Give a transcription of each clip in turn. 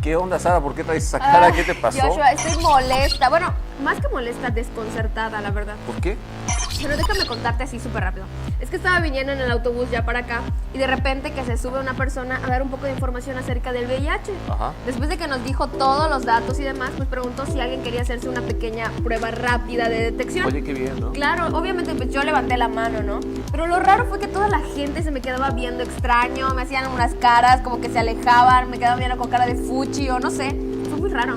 ¿Qué onda, Sara? ¿Por qué traes esa cara? ¿Qué te pasó? Joshua, estoy molesta. Bueno, más que molesta, desconcertada, la verdad. ¿Por qué? Pero déjame contarte así súper rápido. Es que estaba viniendo en el autobús ya para acá y de repente que se sube una persona a dar un poco de información acerca del VIH. Ajá. Después de que nos dijo todos los datos y demás, pues preguntó si alguien quería hacerse una pequeña prueba rápida de detección. Oye, qué bien, ¿no? Claro, obviamente pues yo levanté la mano, ¿no? Pero lo raro fue que toda la gente se me quedaba viendo extraño, me hacían unas caras como que se alejaban, me quedaban viendo con cara de fuchi o no sé. Fue muy raro.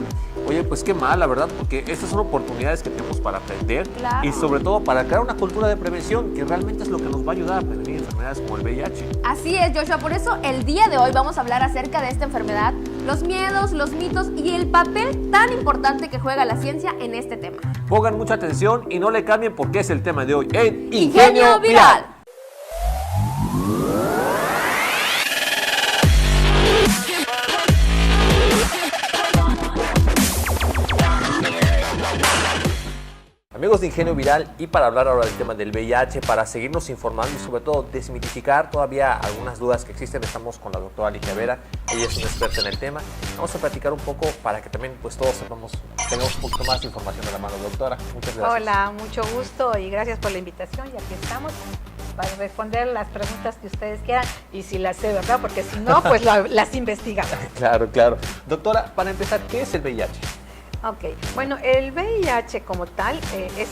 Oye, pues qué mal, la verdad, porque estas son oportunidades que tenemos para aprender Claro. y sobre todo para crear una cultura de prevención, que realmente es lo que nos va a ayudar a prevenir enfermedades como el VIH. Así es, Joshua, por eso el día de hoy vamos a hablar acerca de esta enfermedad, los miedos, los mitos y el papel tan importante que juega la ciencia en este tema. Pongan mucha atención y no le cambien porque es el tema de hoy en Ingenio Viral. Amigos de Ingenio Viral, y para hablar ahora del tema del VIH, para seguirnos informando y sobre todo desmitificar todavía algunas dudas que existen, estamos con la doctora Ligia Vera. Ella es una experta en el tema. Vamos a platicar un poco para que también pues todos tengamos un poquito más de información a la mano. Doctora, muchas gracias. Hola, mucho gusto y gracias por la invitación. Y aquí estamos para responder las preguntas que ustedes quieran y si las sé, ¿verdad? Porque si no, pues las investigamos. Claro, claro. Doctora, para empezar, ¿qué es el VIH? Ok, bueno, el VIH como tal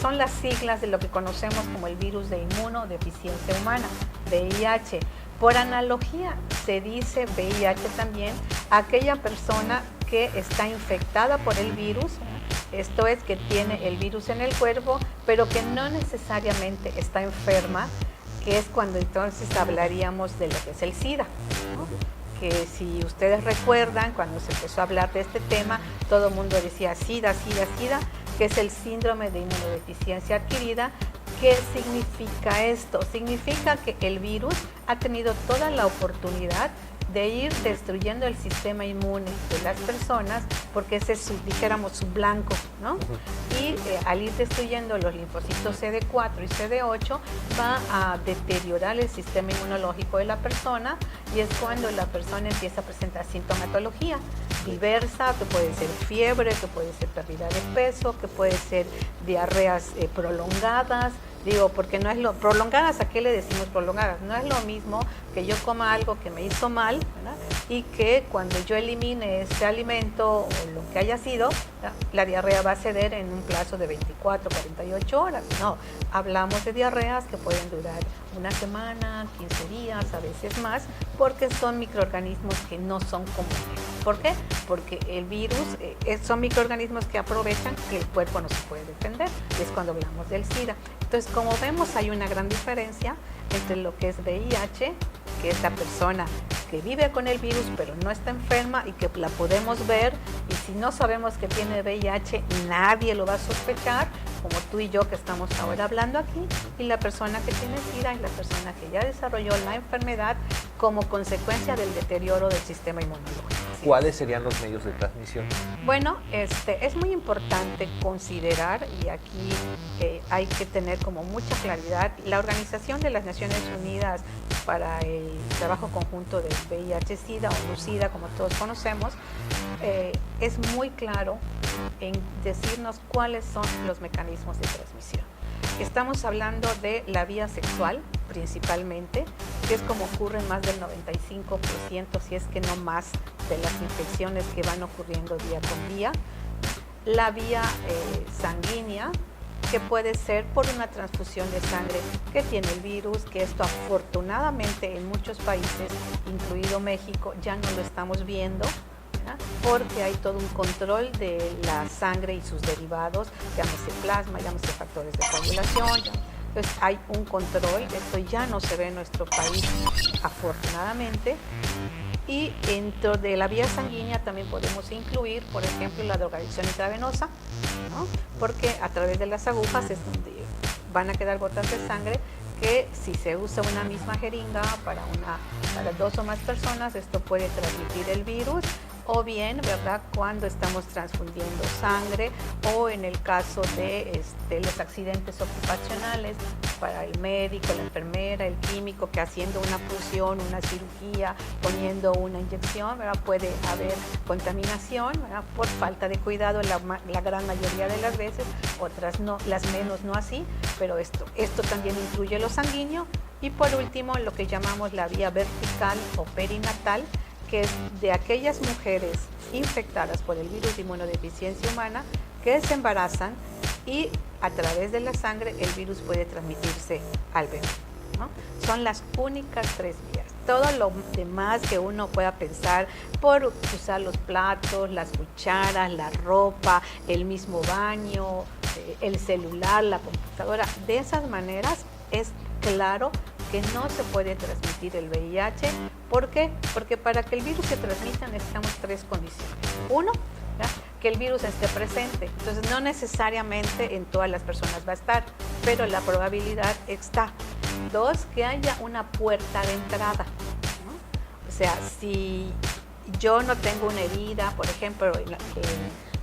son las siglas de lo que conocemos como el virus de inmunodeficiencia humana, VIH. Por analogía, se dice VIH también a aquella persona que está infectada por el virus, esto es, que tiene el virus en el cuerpo, pero que no necesariamente está enferma, que es cuando entonces hablaríamos de lo que es el SIDA, ¿no? Que si ustedes recuerdan, cuando se empezó a hablar de este tema, todo el mundo decía SIDA, SIDA, SIDA, que es el síndrome de inmunodeficiencia adquirida. ¿Qué significa esto? Significa que el virus ha tenido toda la oportunidad de ir destruyendo el sistema inmune de las personas, porque ese es, dijéramos, su blanco, ¿no? Y al ir destruyendo los linfocitos CD4 y CD8, va a deteriorar el sistema inmunológico de la persona, y es cuando la persona empieza a presentar sintomatología diversa, que puede ser fiebre, que puede ser pérdida de peso, que puede ser diarreas prolongadas. Digo, porque no es lo prolongadas, ¿a qué le decimos prolongadas? No es lo mismo que yo coma algo que me hizo mal, ¿verdad? Y que cuando yo elimine ese alimento o lo que haya sido, ¿verdad?, la diarrea va a ceder en un plazo de 24, 48 horas. No, hablamos de diarreas que pueden durar una semana, 15 días, a veces más, porque son microorganismos que no son comunes. ¿Por qué? Porque el virus son microorganismos que aprovechan que el cuerpo no se puede defender. Es cuando hablamos del SIDA. Entonces, como vemos, hay una gran diferencia entre lo que es VIH, que es la persona que vive con el virus pero no está enferma y que la podemos ver, y si no sabemos que tiene VIH, nadie lo va a sospechar, como tú y yo que estamos ahora hablando aquí, y la persona que tiene SIDA y la persona que ya desarrolló la enfermedad como consecuencia del deterioro del sistema inmunológico. ¿Cuáles serían los medios de transmisión? Bueno, es muy importante considerar, y aquí hay que tener como mucha claridad, la Organización de las Naciones Unidas para el Trabajo Conjunto del VIH-Sida, o LUCIDA, como todos conocemos, es muy claro en decirnos cuáles son los mecanismos de transmisión. Estamos hablando de la vía sexual, principalmente, que es como ocurre en más del 95%, si es que no más, de las infecciones que van ocurriendo día con día. La vía sanguínea, que puede ser por una transfusión de sangre que tiene el virus, que esto afortunadamente en muchos países, incluido México, ya no lo estamos viendo, ¿verdad?, porque hay todo un control de la sangre y sus derivados, llámese plasma, llámese factores de coagulación. Entonces hay un control, esto ya no se ve en nuestro país, afortunadamente. Y dentro de la vía sanguínea también podemos incluir, por ejemplo, la drogadicción intravenosa, ¿no?, porque a través de las agujas es donde van a quedar gotas de sangre, que si se usa una misma jeringa para 2 o más personas, esto puede transmitir el virus. O bien, ¿verdad?, cuando estamos transfundiendo sangre, o en el caso de los accidentes ocupacionales, para el médico, la enfermera, el químico, que haciendo una fusión, una cirugía, poniendo una inyección, ¿verdad? Puede haber contaminación, ¿verdad? Por falta de cuidado la gran mayoría de las veces, otras no, las menos no así, pero esto también incluye lo sanguíneo. Y por último, lo que llamamos la vía vertical o perinatal, que es de aquellas mujeres infectadas por el virus de inmunodeficiencia humana que se embarazan y a través de la sangre el virus puede transmitirse al bebé, ¿no? Son las únicas 3 vías. Todo lo demás que uno pueda pensar por usar los platos, las cucharas, la ropa, el mismo baño, el celular, la computadora, de esas maneras es claro que no se puede transmitir el VIH. ¿Por qué? Porque para que el virus se transmita necesitamos 3 condiciones. 1, ¿ya? Que el virus esté presente. Entonces no necesariamente en todas las personas va a estar, pero la probabilidad está. 2, que haya una puerta de entrada, ¿no? O sea, si yo no tengo una herida, por ejemplo,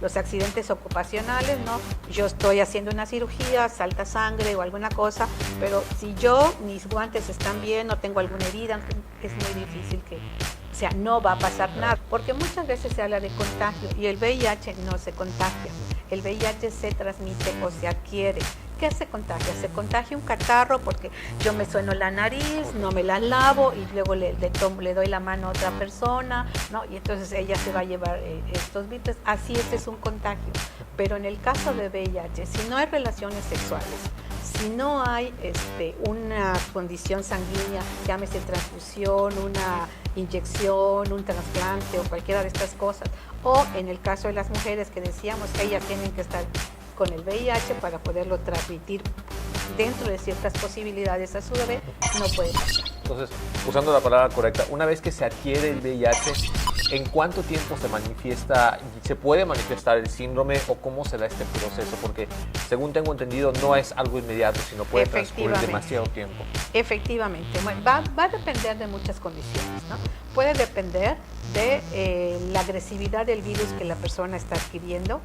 los accidentes ocupacionales, ¿no? Yo estoy haciendo una cirugía, salta sangre o alguna cosa, pero si mis guantes están bien, no tengo alguna herida, es muy difícil o sea, no va a pasar nada, porque muchas veces se habla de contagio y el VIH no se contagia, el VIH se transmite o se adquiere. ¿Qué se contagia? Se contagia un catarro porque yo me sueno la nariz, no me la lavo y luego le doy la mano a otra persona, ¿no? Y entonces ella se va a llevar estos virus. Así ese es un contagio. Pero en el caso de VIH, si no hay relaciones sexuales, si no hay una condición sanguínea, llámese transfusión, una inyección, un trasplante o cualquiera de estas cosas, o en el caso de las mujeres que decíamos que ellas tienen que estar con el VIH para poderlo transmitir dentro de ciertas posibilidades a su bebé, no puede pasar. Entonces, usando la palabra correcta, una vez que se adquiere el VIH, ¿en cuánto tiempo se puede manifestar el síndrome o cómo se da este proceso? Porque, según tengo entendido, no es algo inmediato, sino puede transcurrir demasiado tiempo. Efectivamente, va a depender de muchas condiciones, ¿no? Puede depender de la agresividad del virus que la persona está adquiriendo,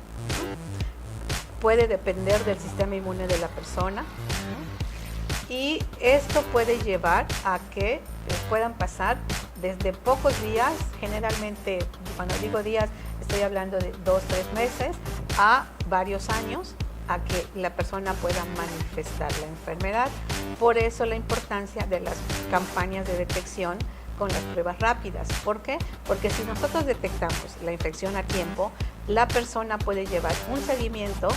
puede depender del sistema inmune de la persona, y esto puede llevar a que puedan pasar desde pocos días, generalmente cuando digo días estoy hablando de 2-3 meses, a varios años, a que la persona pueda manifestar la enfermedad. Por eso la importancia de las campañas de detección con las pruebas rápidas. ¿Por qué? Porque si nosotros detectamos la infección a tiempo, la persona puede llevar un seguimiento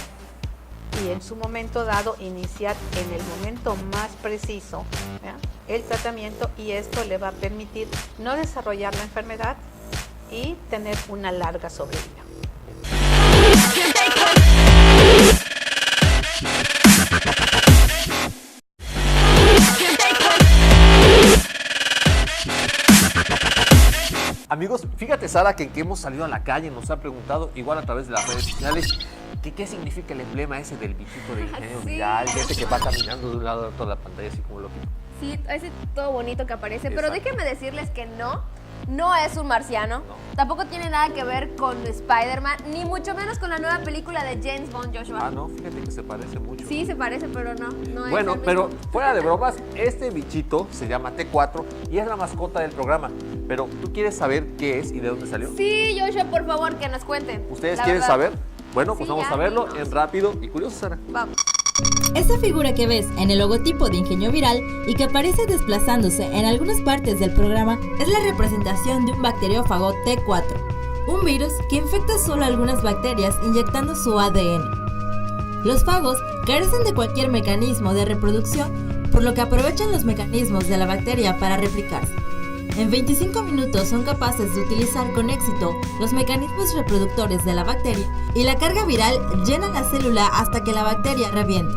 y en su momento dado iniciar en el momento más preciso, ¿ya?, el tratamiento, y esto le va a permitir no desarrollar la enfermedad y tener una larga sobrevida. Amigos, fíjate, Sara, que hemos salido a la calle, nos han preguntado, igual a través de las redes sociales, ¿qué significa el emblema ese del bichito de ingenio viral, ese que va caminando de un lado a toda la pantalla así como loco? Sí, ese todo bonito que aparece, pero déjenme decirles que no es un marciano, no. Tampoco tiene nada que ver con Spider-Man, ni mucho menos con la nueva película de James Bond, Joshua. Ah, no, fíjate que se parece mucho. Sí, se parece, pero no es. Bueno, pero fuera de bromas, este bichito se llama T4 y es la mascota del programa. Pero, ¿tú quieres saber qué es y de dónde salió? Sí, Joshua, por favor, que nos cuenten. ¿Ustedes quieren saber? Bueno, pues sí, vamos a verlo en Rápido y Curioso, Sara. Vamos. Esa figura que ves en el logotipo de Ingenio Viral y que aparece desplazándose en algunas partes del programa es la representación de un bacteriófago T4, un virus que infecta solo algunas bacterias inyectando su ADN. Los fagos carecen de cualquier mecanismo de reproducción, por lo que aprovechan los mecanismos de la bacteria para replicarse. En 25 minutos son capaces de utilizar con éxito los mecanismos reproductores de la bacteria y la carga viral llena la célula hasta que la bacteria reviente,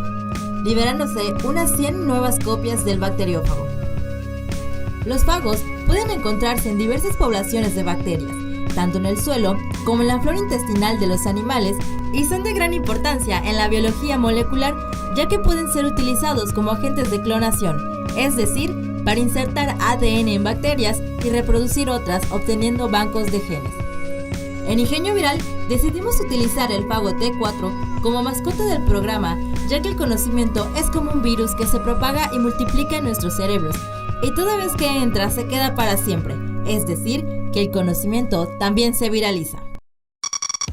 liberándose unas 100 nuevas copias del bacteriófago. Los fagos pueden encontrarse en diversas poblaciones de bacterias, tanto en el suelo como en la flora intestinal de los animales, y son de gran importancia en la biología molecular, ya que pueden ser utilizados como agentes de clonación, es decir, para insertar ADN en bacterias y reproducir otras obteniendo bancos de genes. En Ingenio Viral decidimos utilizar el Fago T4 como mascota del programa, ya que el conocimiento es como un virus que se propaga y multiplica en nuestros cerebros, y toda vez que entra se queda para siempre, es decir, que el conocimiento también se viraliza.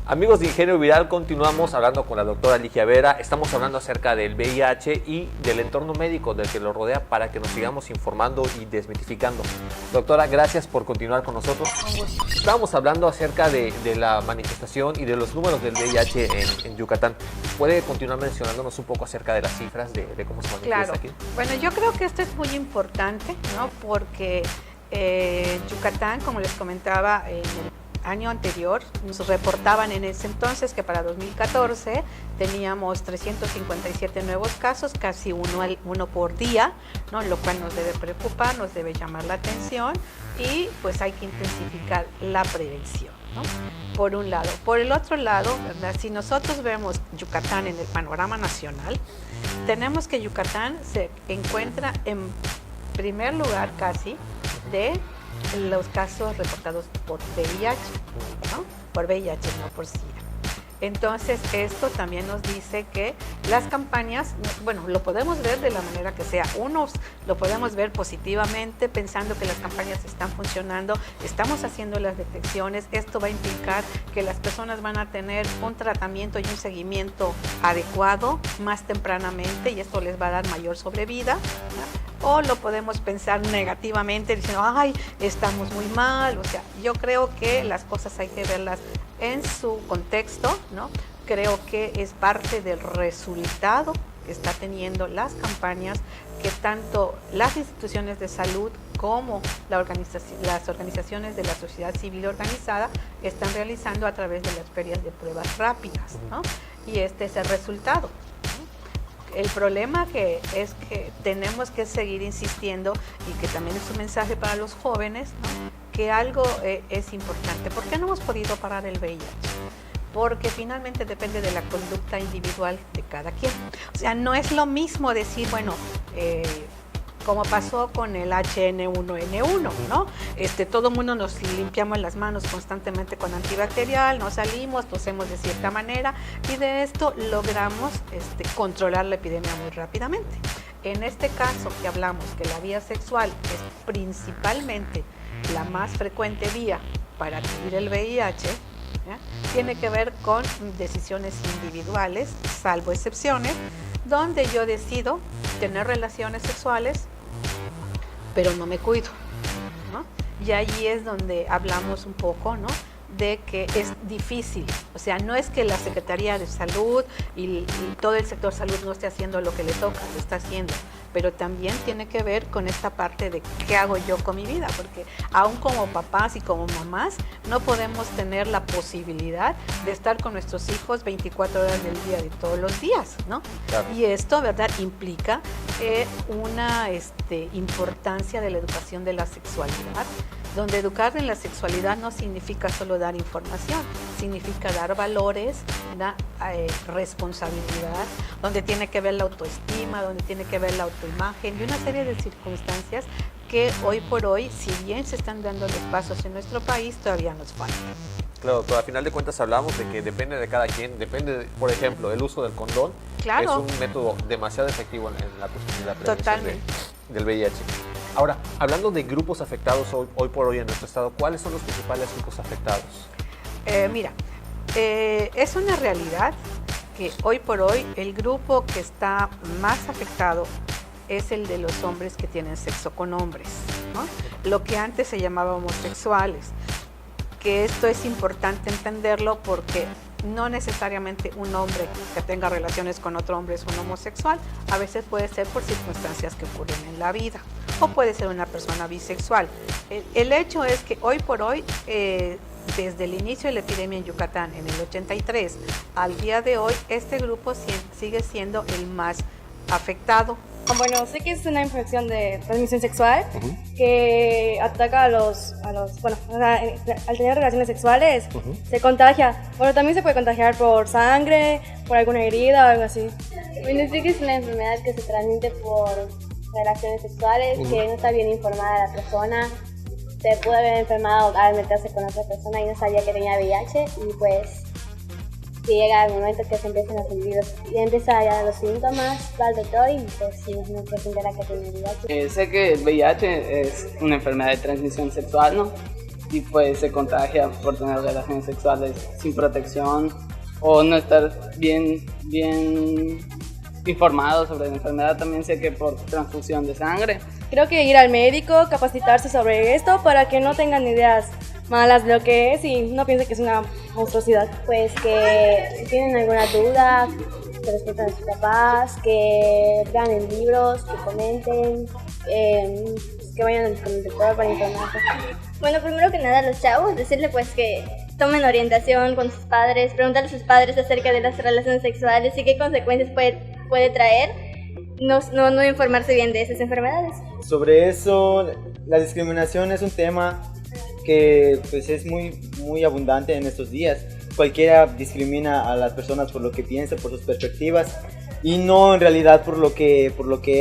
Amigos de Ingenio Viral, continuamos hablando con la doctora Ligia Vera. Estamos hablando acerca del VIH y del entorno médico del que lo rodea para que nos sigamos informando y desmitificando. Doctora, gracias por continuar con nosotros. Estábamos hablando acerca de la manifestación y de los números del VIH en Yucatán. ¿Puede continuar mencionándonos un poco acerca de las cifras de cómo se manifiesta aquí? Bueno, yo creo que esto es muy importante, ¿no? Porque Yucatán, como les comentaba en el año anterior, nos reportaban en ese entonces que para 2014 teníamos 357 nuevos casos, casi uno por día, ¿no? Lo cual nos debe preocupar, nos debe llamar la atención y pues hay que intensificar la prevención, ¿no? Por un lado. Por el otro lado, ¿verdad? Si nosotros vemos Yucatán en el panorama nacional, tenemos que Yucatán se encuentra en primer lugar casi de los casos reportados por VIH, ¿no? Por VIH, no por SIDA. Entonces, esto también nos dice que las campañas, bueno, lo podemos ver de la manera que sea. Unos lo podemos ver positivamente, pensando que las campañas están funcionando, estamos haciendo las detecciones, esto va a implicar que las personas van a tener un tratamiento y un seguimiento adecuado más tempranamente y esto les va a dar mayor sobrevida, ¿no? O lo podemos pensar negativamente diciendo, ay, estamos muy mal. O sea, yo creo que las cosas hay que verlas en su contexto, ¿no? Creo que es parte del resultado que está teniendo las campañas que tanto las instituciones de salud como las organizaciones de la sociedad civil organizada están realizando a través de las ferias de pruebas rápidas, ¿no? Y este es el resultado. El problema es que tenemos que seguir insistiendo y que también es un mensaje para los jóvenes, ¿no? Que algo es importante. ¿Por qué no hemos podido parar el VIH? Porque finalmente depende de la conducta individual de cada quien. O sea, no es lo mismo decir, bueno, como pasó con el H1N1, ¿no? Todo el mundo nos limpiamos las manos constantemente con antibacterial, no salimos, tosemos de cierta manera y de esto logramos controlar la epidemia muy rápidamente. En este caso que hablamos que la vía sexual es principalmente la más frecuente vía para adquirir el VIH, ¿ya? Tiene que ver con decisiones individuales, salvo excepciones, donde yo decido tener relaciones sexuales, pero no me cuido, ¿no? Y allí es donde hablamos un poco, ¿no? De que es difícil, o sea, no es que la Secretaría de Salud y todo el sector salud no esté haciendo lo que le toca, lo está haciendo, pero también tiene que ver con esta parte de qué hago yo con mi vida, porque aún como papás y como mamás no podemos tener la posibilidad de estar con nuestros hijos 24 horas del día de todos los días, ¿no? Claro. Y esto, ¿verdad?, implica una importancia de la educación de la sexualidad, donde educar en la sexualidad no significa solo dar información, significa dar valores, responsabilidad, donde tiene que ver la autoestima, donde tiene que ver la autoimagen y una serie de circunstancias que hoy por hoy, si bien se están dando los pasos en nuestro país, todavía nos falta. Claro, pero al final de cuentas hablamos de que depende de cada quien, depende, por ejemplo, el uso del condón, claro, es un método demasiado efectivo en la cuestión de la prevención del VIH. Ahora, hablando de grupos afectados hoy por hoy en nuestro estado, ¿cuáles son los principales grupos afectados? Es una realidad que hoy por hoy el grupo que está más afectado es el de los hombres que tienen sexo con hombres, ¿no? Lo que antes se llamaba homosexuales, que esto es importante entenderlo porque no necesariamente un hombre que tenga relaciones con otro hombre es un homosexual, a veces puede ser por circunstancias que ocurren en la vida, o puede ser una persona bisexual. El hecho es que hoy por hoy, desde el inicio de la epidemia en Yucatán, en el 83, al día de hoy, este grupo sigue siendo el más afectado. Bueno, sé que es una infección de transmisión sexual que ataca a los bueno, o sea, al tener relaciones sexuales se contagia. Bueno, también se puede contagiar por sangre, por alguna herida o algo así. Bueno, sé que es una enfermedad que se transmite por relaciones sexuales, que no está bien informada la persona se pudo haber enfermado al meterse con otra persona y no sabía que tenía VIH y pues si llega el momento que se empiezan a sentir y empieza ya los síntomas, va al doctor y pues si no se entera que tiene VIH. Sé que el VIH es una enfermedad de transmisión sexual, ¿no? Y pues se contagia por tener relaciones sexuales sin protección o no estar bien informado sobre la enfermedad. También sé que por transfusión de sangre. Creo que ir al médico, capacitarse sobre esto para que no tengan ideas malas de lo que es y no piensen que es una monstruosidad. Pues que si tienen alguna duda, que respetan a sus papás, que lean en libros, que comenten, que vayan con el doctor para informarse. Bueno, primero que nada a los chavos, decirle pues que tomen orientación con sus padres, preguntarle a sus padres acerca de las relaciones sexuales y qué consecuencias puede traer, no informarse bien de esas enfermedades. Sobre eso, la discriminación es un tema que pues es muy abundante en estos días. Cualquiera discrimina a las personas por lo que piensa, por sus perspectivas y no en realidad por lo que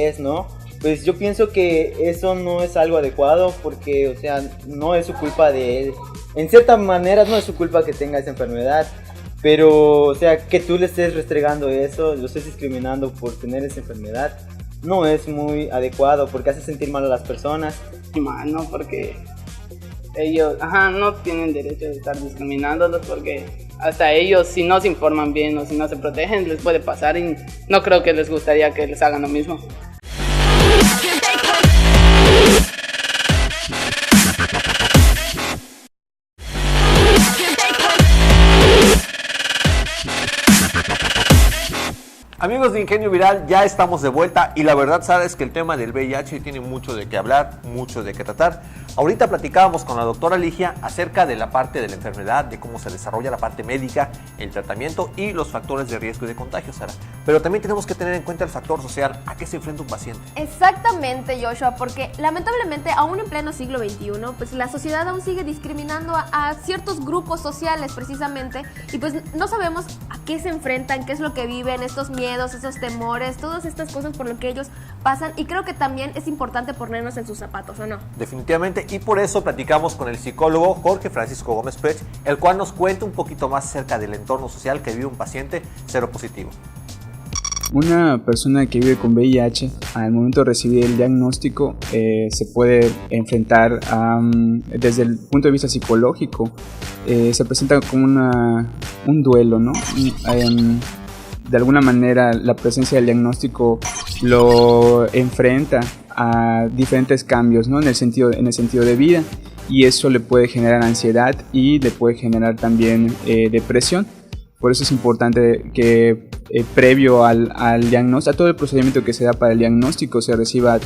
es, ¿no? Pues yo pienso que eso no es algo adecuado porque, o sea, no es su culpa de él. En cierta manera no es su culpa que tenga esa enfermedad, pero, o sea, que tú le estés restregando eso, lo estés discriminando por tener esa enfermedad, no es muy adecuado porque hace sentir mal a las personas. No, porque ellos no tienen derecho de estar discriminándolos porque hasta ellos, si no se informan bien o si no se protegen, les puede pasar y no creo que les gustaría que les hagan lo mismo. Amigos de Ingenio Viral, ya estamos de vuelta y la verdad, sabes que el tema del VIH tiene mucho de qué hablar, mucho de qué tratar. Ahorita platicábamos con la doctora Ligia acerca de la parte de la enfermedad, de cómo se desarrolla la parte médica, el tratamiento y los factores de riesgo y de contagio, Sara. Pero también tenemos que tener en cuenta el factor social, a qué se enfrenta un paciente. Exactamente, Joshua, porque lamentablemente aún en pleno siglo XXI, pues la sociedad aún sigue discriminando a ciertos grupos sociales precisamente y pues no sabemos a qué se enfrentan, qué es lo que viven, estos miedos, esos temores, todas estas cosas por lo que ellos pasan y creo que también es importante ponernos en sus zapatos, ¿o no? Definitivamente, y por eso platicamos con el psicólogo Jorge Francisco Gómez Prech, el cual nos cuenta un poquito más acerca del entorno social que vive un paciente seropositivo. Una persona que vive con VIH al momento de recibir el diagnóstico se puede enfrentar desde el punto de vista psicológico, se presenta como un duelo, ¿no? De alguna manera la presencia del diagnóstico lo enfrenta a diferentes cambios, ¿no? en el sentido de vida, y eso le puede generar ansiedad y le puede generar también depresión. Por eso es importante que previo al diagnóstico, a todo el procedimiento que se da para el diagnóstico, se reciba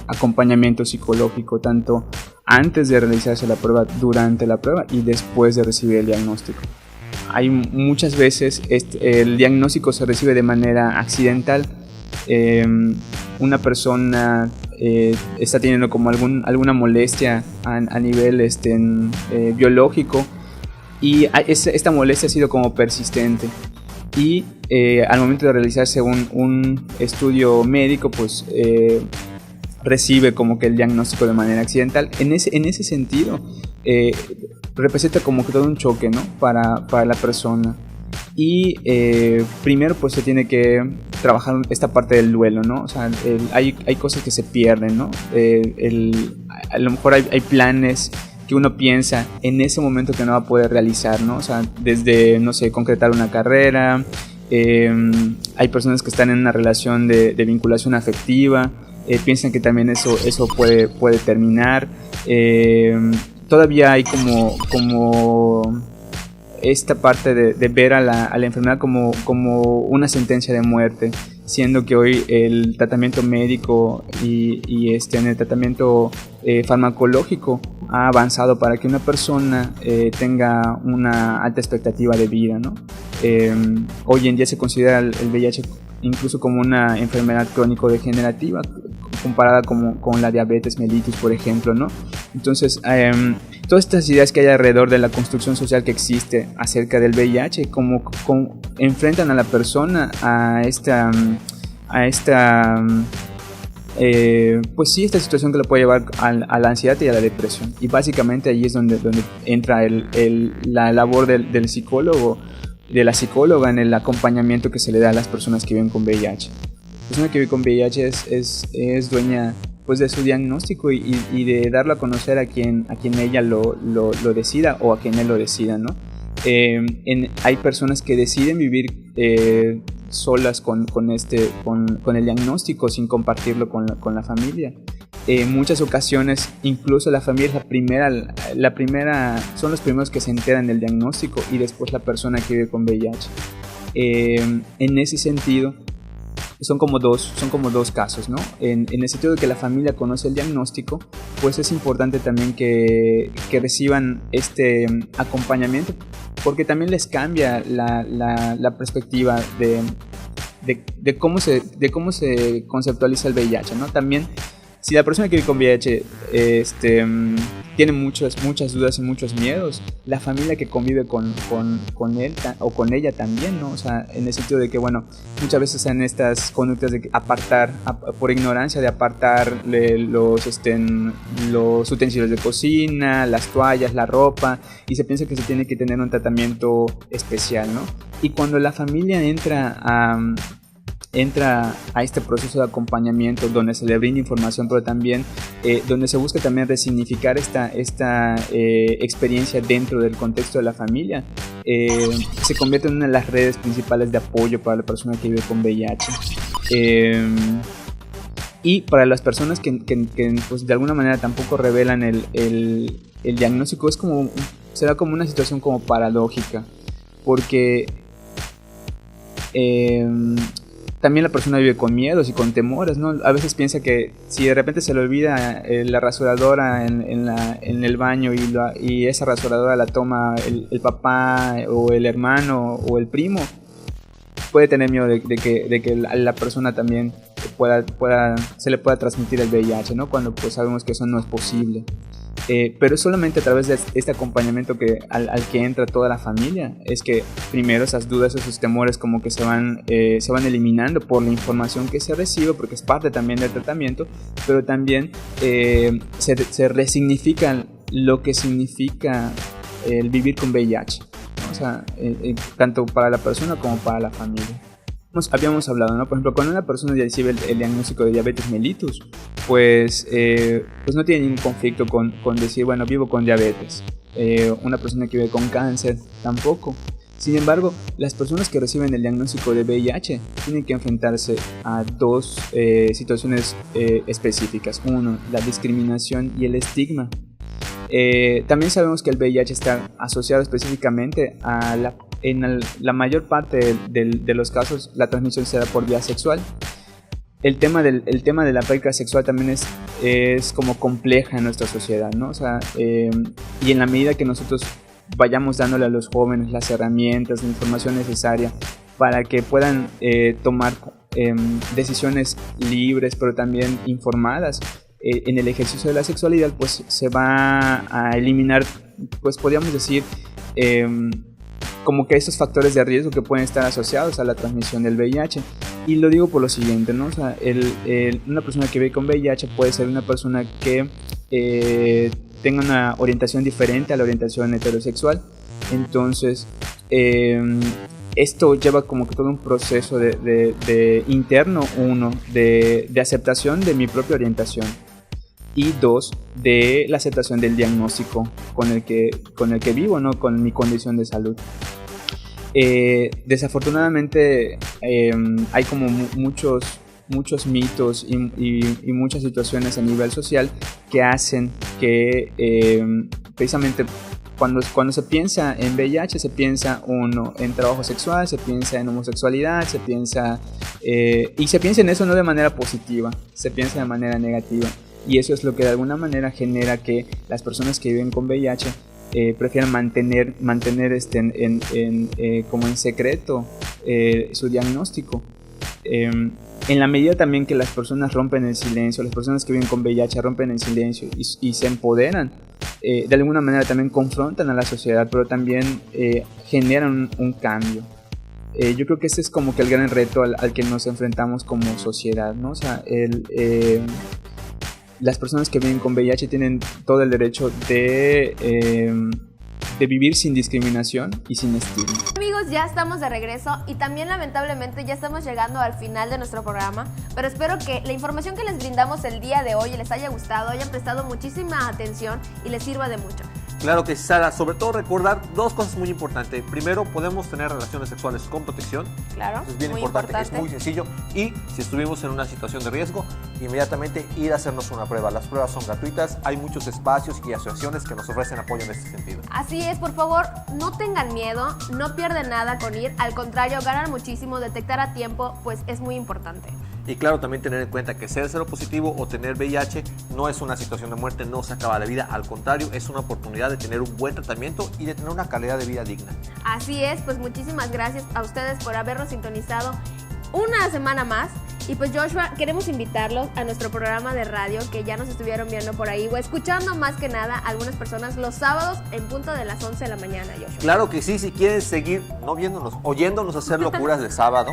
acompañamiento psicológico, tanto antes de realizarse la prueba, durante la prueba y después de recibir el diagnóstico. Hay muchas veces el diagnóstico se recibe de manera accidental. Una persona está teniendo como alguna molestia a nivel biológico y esta molestia ha sido como persistente y al momento de realizarse un estudio médico pues recibe como que el diagnóstico de manera accidental. En ese sentido representa como que todo un choque, ¿no? para la persona. Y primero pues se tiene que trabajar esta parte del duelo, ¿no? O sea, hay cosas que se pierden, ¿no? A lo mejor hay planes que uno piensa en ese momento que no va a poder realizar, ¿no? O sea, desde, no sé, concretar una carrera, hay personas que están en una relación de vinculación afectiva, piensan que también eso puede terminar. Todavía hay como esta parte de ver a la enfermedad como una sentencia de muerte, siendo que hoy el tratamiento médico y en el tratamiento farmacológico ha avanzado para que una persona tenga una alta expectativa de vida, ¿no? Hoy en día se considera el VIH incluso como una enfermedad crónico-degenerativa comparada con la diabetes mellitus, por ejemplo, ¿no? Entonces, todas estas ideas que hay alrededor de la construcción social que existe acerca del VIH, como enfrentan a la persona a pues sí, esta situación que le puede llevar a la ansiedad y a la depresión. Y básicamente ahí es donde entra la labor del psicólogo, de la psicóloga, en el acompañamiento que se le da a las personas que viven con VIH. La persona que vive con VIH es dueña, pues, de su diagnóstico y de darlo a conocer a quien ella lo decida, o a quien él lo decida, ¿no? Hay personas que deciden vivir solas con el diagnóstico, sin compartirlo con la familia. En muchas ocasiones incluso la familia es la primera, son los primeros que se enteran del diagnóstico, y después la persona que vive con VIH. En ese sentido son como dos casos, ¿no? En el sentido de que la familia conoce el diagnóstico, pues es importante también que reciban este acompañamiento, porque también les cambia la perspectiva de cómo se conceptualiza el VIH, ¿no? También, si la persona que vive con VIH tiene muchas dudas y muchos miedos, la familia que convive con él o con ella también, ¿no? O sea, en el sentido de que, bueno, muchas veces en estas conductas de apartar, por ignorancia, de apartar los utensilios de cocina, las toallas, la ropa, y se piensa que se tiene que tener un tratamiento especial, ¿no? Y cuando la familia entra a este proceso de acompañamiento, donde se le brinda información, pero también donde se busca también resignificar esta experiencia dentro del contexto de la familia, se convierte en una de las redes principales de apoyo para la persona que vive con VIH. Y para las personas que pues, de alguna manera tampoco revelan el diagnóstico, se da como una situación como paradójica, porque también la persona vive con miedos y con temores, ¿no? A veces piensa que si de repente se le olvida la rasuradora en el baño, y esa rasuradora la toma el papá o el hermano o el primo, puede tener miedo de que la persona también se le pueda transmitir el VIH, ¿no? Cuando pues sabemos que eso no es posible. Pero solamente a través de este acompañamiento al que entra toda la familia es que primero esas dudas, esos temores como que se van eliminando por la información que se recibe, porque es parte también del tratamiento, pero también se resignifica lo que significa el vivir con VIH, ¿no? O sea, tanto para la persona como para la familia. Habíamos hablado, ¿no? Por ejemplo, cuando una persona recibe el diagnóstico de diabetes mellitus, pues no tiene ningún conflicto con decir, bueno, vivo con diabetes. Una persona que vive con cáncer, tampoco. Sin embargo, las personas que reciben el diagnóstico de VIH tienen que enfrentarse a dos situaciones específicas. Uno, la discriminación y el estigma. También sabemos que el VIH está asociado específicamente en la mayor parte de los casos, la transmisión se da por vía sexual. El tema de la práctica sexual también es como compleja en nuestra sociedad, ¿no? O sea, y en la medida que nosotros vayamos dándole a los jóvenes las herramientas, la información necesaria para que puedan tomar decisiones libres, pero también informadas en el ejercicio de la sexualidad, pues se va a eliminar, pues podríamos decir, como que esos factores de riesgo que pueden estar asociados a la transmisión del VIH. Y lo digo por lo siguiente, ¿no? O sea, una persona que vive con VIH puede ser una persona que tenga una orientación diferente a la orientación heterosexual. Entonces, esto lleva como que todo un proceso de interno, uno, de aceptación de mi propia orientación, y dos, de la aceptación del diagnóstico con el que vivo, ¿no? Con mi condición de salud. Desafortunadamente hay como muchos mitos y muchas situaciones a nivel social que hacen que precisamente cuando se piensa en VIH, se piensa uno en trabajo sexual, se piensa en homosexualidad, se piensa en eso no de manera positiva, se piensa de manera negativa. Y eso es lo que de alguna manera genera que las personas que viven con VIH prefieran mantener como en secreto su diagnóstico. En la medida también que las personas rompen el silencio, las personas que viven con VIH rompen el silencio y se empoderan, de alguna manera también confrontan a la sociedad, pero también generan un cambio. yo creo que ese es como que el gran reto al que nos enfrentamos como sociedad, ¿no? O sea, las personas que viven con VIH tienen todo el derecho de vivir sin discriminación y sin estigma. Amigos, ya estamos de regreso y también lamentablemente ya estamos llegando al final de nuestro programa, pero espero que la información que les brindamos el día de hoy les haya gustado, hayan prestado muchísima atención y les sirva de mucho. Claro que sí, Sara. Sobre todo recordar dos cosas muy importantes. Primero, podemos tener relaciones sexuales con protección. Claro, Eso es bien muy importante, importante. es muy sencillo. Y si estuvimos en una situación de riesgo, inmediatamente ir a hacernos una prueba. Las pruebas son gratuitas, hay muchos espacios y asociaciones que nos ofrecen apoyo en este sentido. Así es, por favor, no tengan miedo, no pierden nada con ir, al contrario, ganan muchísimo, detectar a tiempo, pues es muy importante. Y claro, también tener en cuenta que ser seropositivo o tener VIH no es una situación de muerte, no se acaba la vida, al contrario, es una oportunidad de tener un buen tratamiento y de tener una calidad de vida digna. Así es, pues muchísimas gracias a ustedes por habernos sintonizado una semana más. Y pues Joshua, queremos invitarlos a nuestro programa de radio que ya nos estuvieron viendo por ahí o escuchando más que nada algunas personas los sábados en punto de las 11 de la mañana, Joshua. Claro que sí, si quieren seguir no viéndonos, oyéndonos hacer locuras de sábado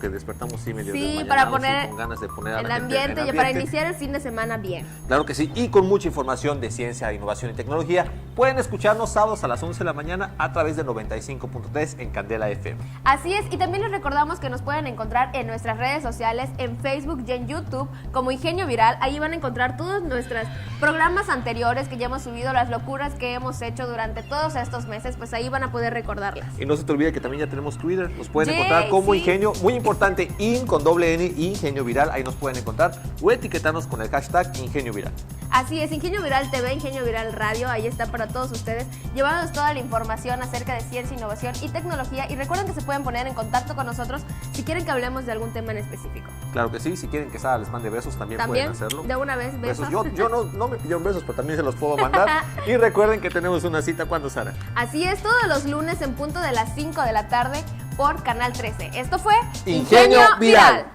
que despertamos medio sí, para poner con ganas de poner a el la gente ambiente en y para iniciar el fin de semana bien. Claro que sí, y con mucha información de ciencia, innovación y tecnología, pueden escucharnos sábados a las 11 de la mañana a través de 95.3 en Candela FM. Así es, y también les recordamos que nos pueden encontrar en nuestras redes sociales, en Facebook y en YouTube como Ingenio Viral. Ahí van a encontrar todos nuestros programas anteriores que ya hemos subido, las locuras que hemos hecho durante todos estos meses, pues ahí van a poder recordarlas. Y no se te olvide que también ya tenemos Twitter, nos pueden Yay, encontrar como sí. Ingenio, muy importante, con doble N, Ingenio Viral, ahí nos pueden encontrar o etiquetarnos con el hashtag Ingenio Viral. Así es, Ingenio Viral TV, Ingenio Viral Radio, ahí está para todos ustedes, llevándonos toda la información acerca de ciencia, innovación y tecnología. Y recuerden que se pueden poner en contacto con nosotros si quieren que hablemos de algún tema en específico. Claro que sí, si quieren que Sara les mande besos también pueden hacerlo. De una vez, besos. Yo no me pidieron besos, pero también se los puedo mandar. Y recuerden que tenemos una cita, ¿cuándo, Sara? Así es, todos los lunes en punto de las 5 de la tarde por Canal 13. Esto fue Ingenio Viral.